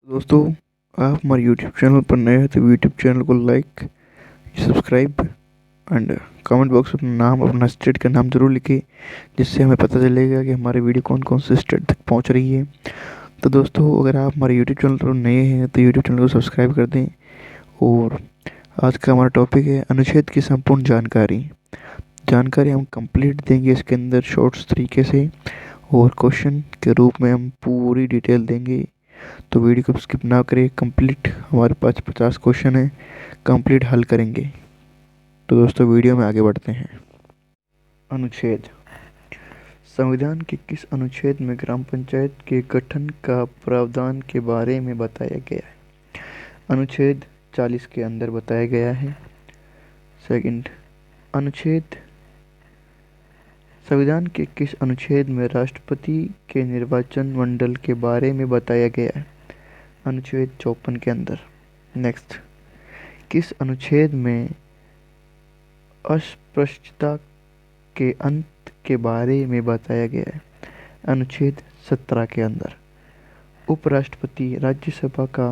दोस्तों, आप हमारे यूट्यूब चैनल पर नए हैं तो यूट्यूब चैनल को like, subscribe and comment box में अपना नाम, अपना स्टेट का नाम ज़रूर लिखें, जिससे हमें पता चलेगा कि हमारी वीडियो कौन कौन से स्टेट तक पहुंच रही है। तो दोस्तों, अगर आप हमारे यूट्यूब चैनल पर नए हैं तो यूट्यूब चैनल को सब्सक्राइब कर दें। और आज का हमारा टॉपिक है अनुच्छेद की संपूर्ण जानकारी। जानकारी हम कंप्लीट देंगे इसके अंदर शॉर्ट्स तरीके से, और क्वेश्चन के रूप में हम पूरी डिटेल देंगे। तो वीडियो को स्किप ना करें, कंप्लीट हमारे पास 50 क्वेश्चन है, कंप्लीट हल करेंगे। तो दोस्तों, वीडियो में आगे बढ़ते हैं। अनुच्छेद। संविधान के किस अनुच्छेद में ग्राम पंचायत के गठन का प्रावधान के बारे में बताया गया है? अनुच्छेद 40 के अंदर बताया गया है। सेकंड, अनुच्छेद संविधान के किस अनुच्छेद में राष्ट्रपति के निर्वाचन मंडल के बारे में बताया गया है? अनुच्छेद 54 के अंदर। नेक्स्ट, किस अनुच्छेद में अस्पृश्यता के अंत के बारे में बताया गया है? अनुच्छेद 17 के अंदर। उपराष्ट्रपति राज्यसभा का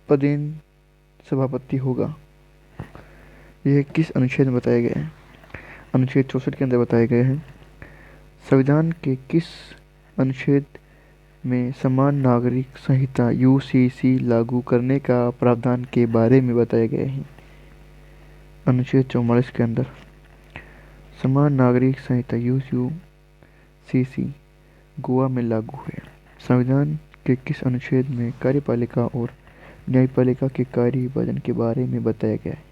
पदेन सभापति होगा, यह किस अनुच्छेद में बताया गया है? अनुच्छेद 64 के अंदर बताया गया है। संविधान के किस अनुच्छेद में समान नागरिक संहिता यूसीसी लागू करने का प्रावधान के बारे में बताया गया है? अनुच्छेद 44 के अंदर। समान नागरिक संहिता यूसीसी गोवा में लागू है। संविधान के किस अनुच्छेद में कार्यपालिका और न्यायपालिका के कार्य विभाजन के बारे में बताया गया है?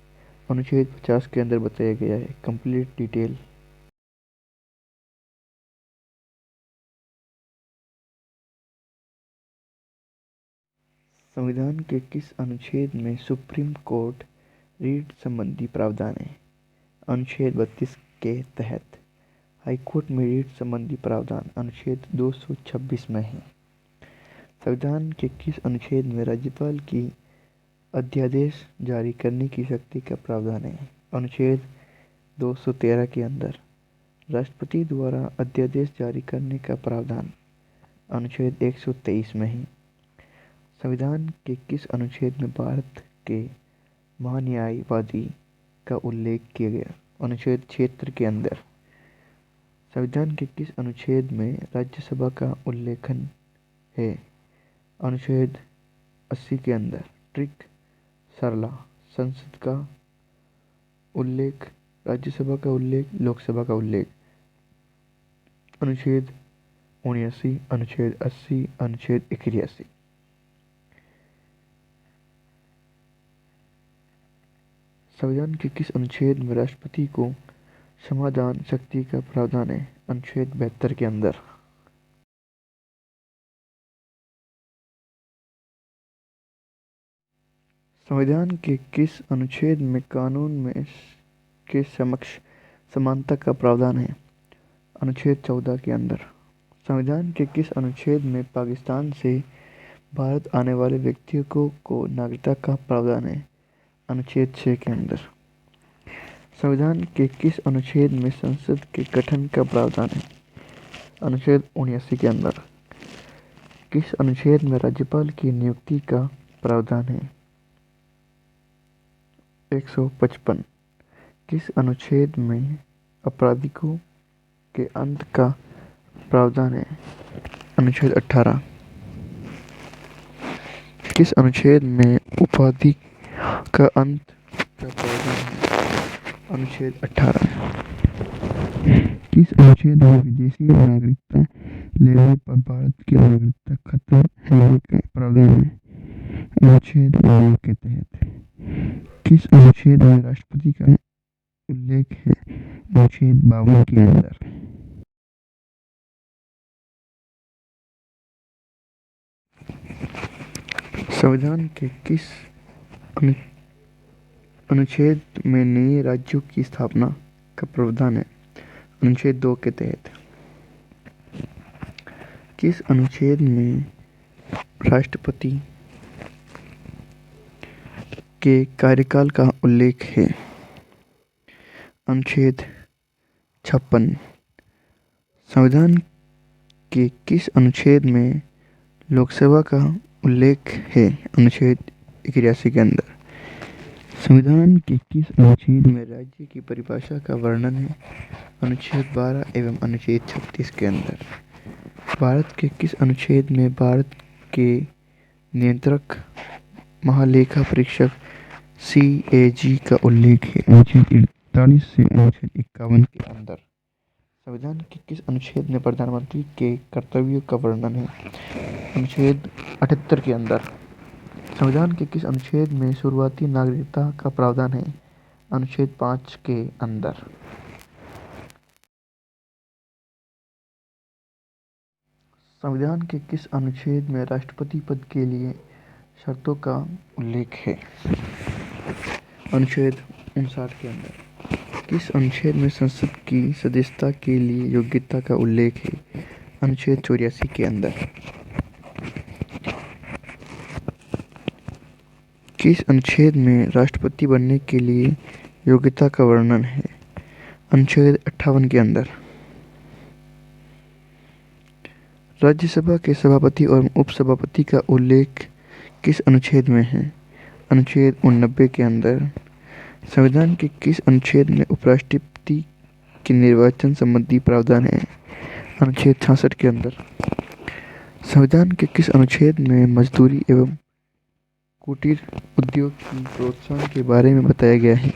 अनुच्छेद 50 के अंदर बताया गया है। Complete detail. संविधान के किस अनुच्छेद में सुप्रीम कोर्ट रीट संबंधी प्रावधान है? अनुच्छेद 32 के तहत। हाईकोर्ट में रीट संबंधी प्रावधान अनुच्छेद 226 में है। संविधान के किस अनुच्छेद में राज्यपाल की अध्यादेश जारी करने की शक्ति का प्रावधान है? अनुच्छेद 213 के अंदर। राष्ट्रपति द्वारा अध्यादेश जारी करने का प्रावधान अनुच्छेद 123 में है। संविधान के किस अनुच्छेद में भारत के महान्यायवादी का उल्लेख किया गया? अनुच्छेद 76 के अंदर। संविधान के किस अनुच्छेद में राज्यसभा का उल्लेखन है? अनुच्छेद 80 के अंदर। ट्रिक सरला। संसद का उल्लेख, राज्यसभा का उल्लेख, लोकसभा का उल्लेख। अनुच्छेद 79, अनुच्छेद 80, अनुच्छेद 81। संविधान के किस अनुच्छेद में राष्ट्रपति को समाधान शक्ति का प्रावधान है? अनुच्छेद 72 के अंदर। संविधान के किस अनुच्छेद में कानून में के समक्ष समानता का प्रावधान है? अनुच्छेद 14 के अंदर। संविधान के किस अनुच्छेद में पाकिस्तान से भारत आने वाले व्यक्तियों को नागरिकता का प्रावधान है? अनुच्छेद 6 के अंदर। संविधान के किस अनुच्छेद में संसद के गठन का प्रावधान है? अनुच्छेद 79 के अंदर। किस अनुच्छेद में राज्यपाल की नियुक्ति का प्रावधान है? 155। किस अनुच्छेद में आपराधिकों के अंत का प्रावधान है? अनुच्छेद 18। किस अनुच्छेद में उपाधि का अंत का प्रावधान है? अनुच्छेद 18। किस अनुच्छेद में विदेशी नागरिकता लेने पर भारत की नागरिकता खत्म होने का प्रावधान है? अनुच्छेद 9 के तहत। किस अनुच्छेद में राष्ट्रपति का उल्लेख है? अनुच्छेद 52 के अंदर। संविधान के किस अनुच्छेद में नए राज्यों की स्थापना का प्रावधान है? अनुच्छेद 2 के तहत। किस अनुच्छेद में राष्ट्रपति के कार्यकाल का उल्लेख है? अनुच्छेद 56। संविधान के किस अनुच्छेद में लोकसभा का उल्लेख है? अनुच्छेद 81 के अंदर। संविधान के किस अनुच्छेद में राज्य की परिभाषा का वर्णन है? अनुच्छेद 12 एवं अनुच्छेद 36 के अंदर। भारत के किस अनुच्छेद में भारत के नियंत्रक महालेखा परीक्षक CAG का उल्लेख है? अनुच्छेद 41 से अनुच्छेद 51 के अंदर। संविधान के किस अनुच्छेद में प्रधानमंत्री के कर्तव्यों का वर्णन है? अनुच्छेद 78 के अंदर। संविधान के किस अनुच्छेद में शुरुआती नागरिकता का प्रावधान है? अनुच्छेद 5 के अंदर। संविधान के किस अनुच्छेद में राष्ट्रपति पद के लिए शर्तों का उल्लेख है? अनुच्छेद 59 के अंदर। किस अनुच्छेद में संसद की सदस्यता के लिए योग्यता का उल्लेख है? अनुच्छेद 84 के अंदर। किस अनुच्छेद में राष्ट्रपति बनने के लिए योग्यता का वर्णन है? अनुच्छेद 58 के अंदर। राज्यसभा के सभापति और उपसभापति का उल्लेख किस अनुच्छेद में है? अनुच्छेद 89 के अंदर। संविधान के किस अनुच्छेद में उपराष्ट्रपति के निर्वाचन संबंधी प्रावधान है? अनुच्छेद 66 के अंदर। संविधान के किस अनुच्छेद में मजदूरी एवं कुटीर उद्योग की प्रोत्साहन के बारे में बताया गया है?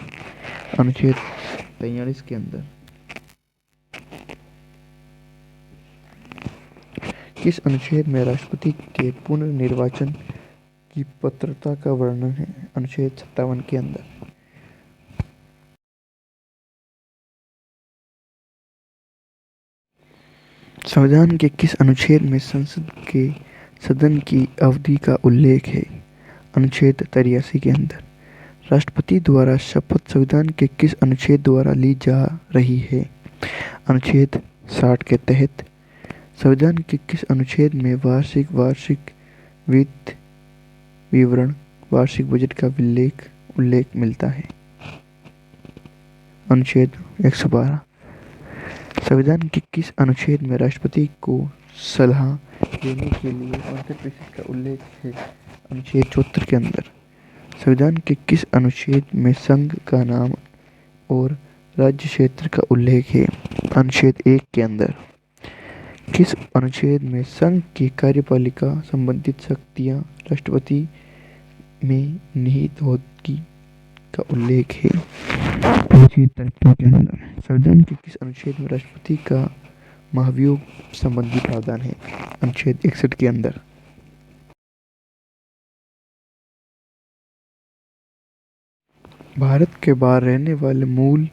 अनुच्छेद 43 के अंदर। किस अनुच्छेद में राष्ट्रपति के पुनर्निर्वाचन की पात्रता का वर्णन है? अनुच्छेद 57 के अंदर। संविधान के किस अनुच्छेद में संसद के सदन की अवधि का उल्लेख है? अनुच्छेद 83 के अंदर। राष्ट्रपति द्वारा शपथ संविधान के किस अनुच्छेद द्वारा ली जा रही है? अनुच्छेद 60 के तहत। संविधान के किस अनुच्छेद में वार्षिक वित्त विवरण वार्षिक बजट का उल्लेख मिलता है? अनुच्छेद 112। संविधान के किस अनुच्छेद में राष्ट्रपति को सलाह देने के लिए मंत्रिपरिषद का उल्लेख है? अनुच्छेद 74 के अंदर। संविधान के किस अनुच्छेद में संघ का नाम और राज्य क्षेत्र का उल्लेख है? अनुच्छेद 1 के अंदर। किस अनुच्छेद में संघ की कार्यपालिका संबंधित शक्तियां राष्ट्रपति में निहित होगी का उल्लेख है? अनुच्छेद 53 के अंदर। संविधान के किस अनुच्छेद में राष्ट्रपति का महाभियोग संबंधी प्रावधान है? अनुच्छेद 61 के अंदर। भारत के बाहर रहने वाले मूल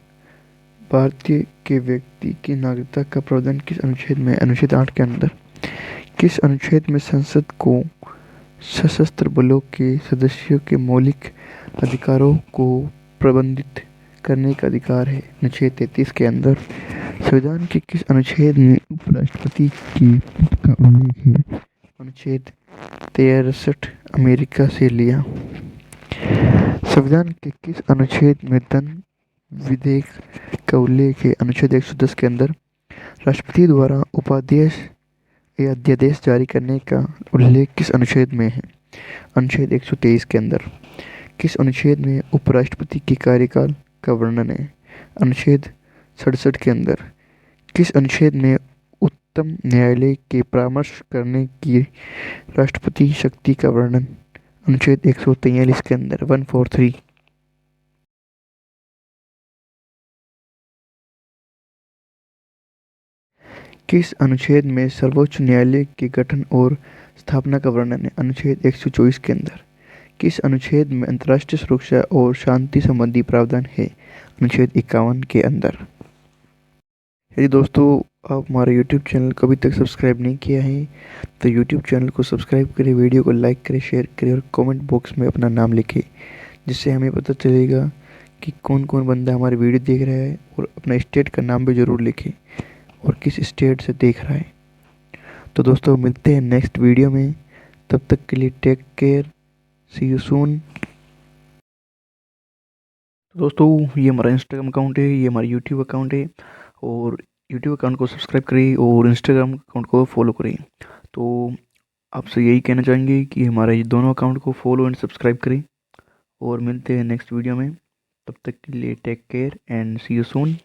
भारतीय के व्यक्ति की नागरिकता का प्रावधान किस अनुच्छेद में? अनुच्छेद 8 के अंदर। किस अनुच्छेद में संसद को सशस्त्र बलों के सदस्यों के मौलिक अधिकारों को प्रबंधित करने का अधिकार है? अनुच्छेद 33 के अंदर। संविधान के किस अनुच्छेद में उपराष्ट्रपति के पद का उल्लेख है? अनुच्छेद 63 अमेरिका से लिया। संविधान के किस अनुच्छेद में धन विधेयक का उल्लेख है? अनुच्छेद 110 के अंदर। राष्ट्रपति द्वारा उपाध्यादेश या अध्यादेश जारी करने का उल्लेख किस अनुच्छेद में है? अनुच्छेद 123 के अंदर। किस अनुच्छेद में उपराष्ट्रपति के कार्यकाल का वर्णन है? अनुच्छेद 67 के अंदर। किस अनुच्छेद में उच्चतम न्यायालय के परामर्श करने की राष्ट्रपति शक्ति का वर्णन? अनुच्छेद 143 के अंदर 143। किस अनुच्छेद में सर्वोच्च न्यायालय के गठन और स्थापना का वर्णन है? अनुच्छेद 124 के अंदर। किस अनुच्छेद में अंतर्राष्ट्रीय सुरक्षा और शांति संबंधी प्रावधान है? अनुच्छेद 51 के अंदर। यदि दोस्तों आप हमारे YouTube चैनल को अभी तक सब्सक्राइब नहीं किया है तो YouTube चैनल को सब्सक्राइब करें, वीडियो को लाइक करें, शेयर करें और कमेंट बॉक्स में अपना नाम लिखें, जिससे हमें पता चलेगा कि कौन कौन बंदा हमारी वीडियो देख रहा है। और अपना स्टेट का नाम भी ज़रूर लिखें और किस स्टेट से देख रहा है। तो दोस्तों मिलते हैं नेक्स्ट वीडियो में, तब तक के लिए take care, see you soon. दोस्तों ये हमारा इंस्टाग्राम अकाउंट है, ये हमारा यूट्यूब अकाउंट है और यूट्यूब अकाउंट को सब्सक्राइब करें और इंस्टाग्राम अकाउंट को फॉलो करें। तो आपसे यही कहना चाहेंगे कि हमारे ये दोनों अकाउंट को फॉलो एंड सब्सक्राइब करें और मिलते हैं नेक्स्ट वीडियो में। तब तक के लिए take care and see you soon.